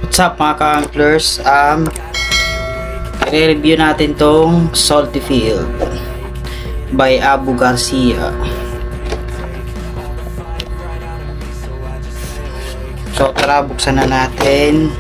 What's up mga ka-anglers? I-review natin tong Salty Field by Abu Garcia. So tara, buksan na natin.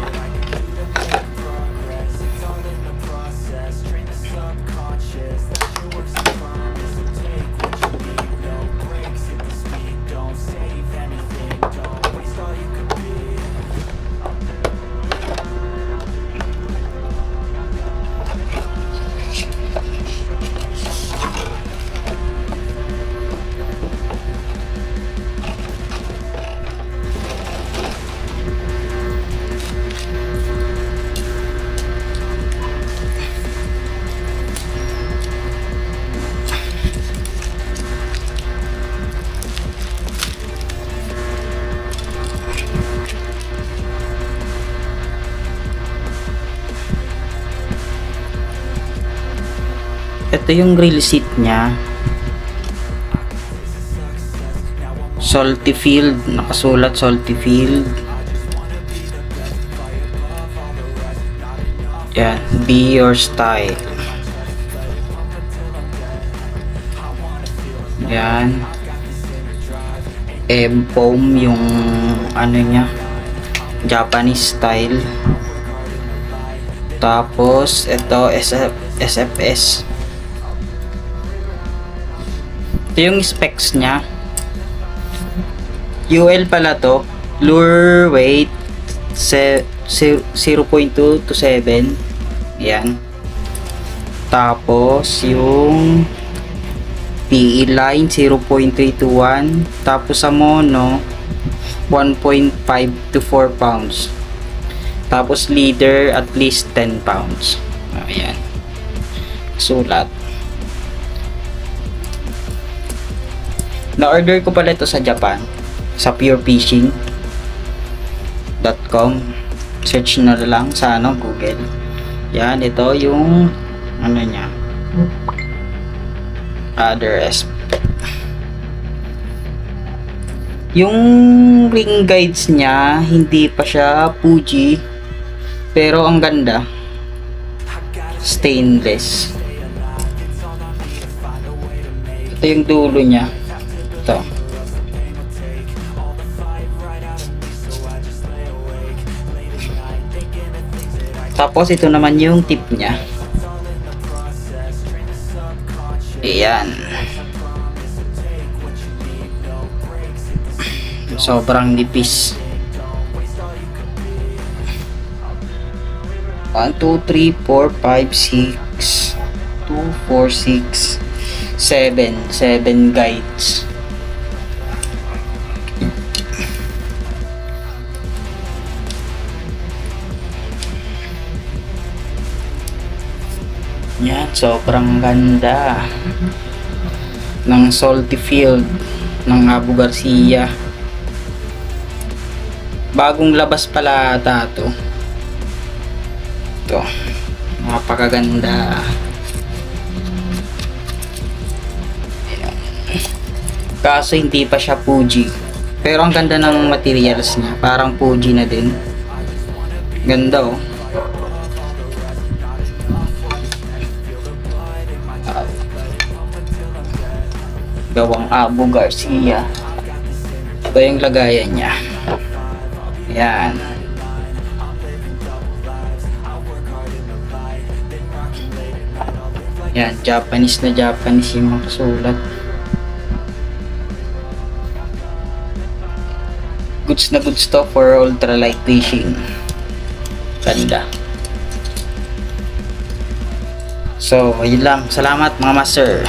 Ito yung receipt niya. Salty Field, nakasulat Salty Field. Yan, be your style. Yan. Foam yung ano niya, Japanese style. Tapos ito SFS. Ito yung specs nya. UL pala to. Lure weight 0.2 to 7. Yan. Tapos yung PE line 0.3 to 1. Tapos sa mono 1.5 to 4 pounds. Tapos leader at least 10 pounds. Ayan. Sulat. Na-order ko pala ito sa Japan, sa purefishing.com. Search na lang sa Google. Yan, ito yung ano niya, address. Yung ring guides niya, hindi pa siya Fuji, pero ang ganda. Stainless. Ito yung dulo niya. Ito. Tapos ito naman yung tip niya. Ayan. Sobrang nipis. 1, 2, 3, 4, 5, 6 2, 4, 6 7 guides. Yan, sobrang ganda ng Salty Field ng Abu Garcia. Bagong labas pala ata to. Ito, napakaganda. Ayan. Kaso hindi pa siya Fuji, pero ang ganda ng materials niya, parang Fuji na din. Ganda oh. Gawang Abu Garcia. Ito yung lagayan niya. Ayan. Ayan, Japanese na Japanese yung mga sulat. Goods na goods to for ultralight fishing. Ganda. So, yun lang. Salamat mga master.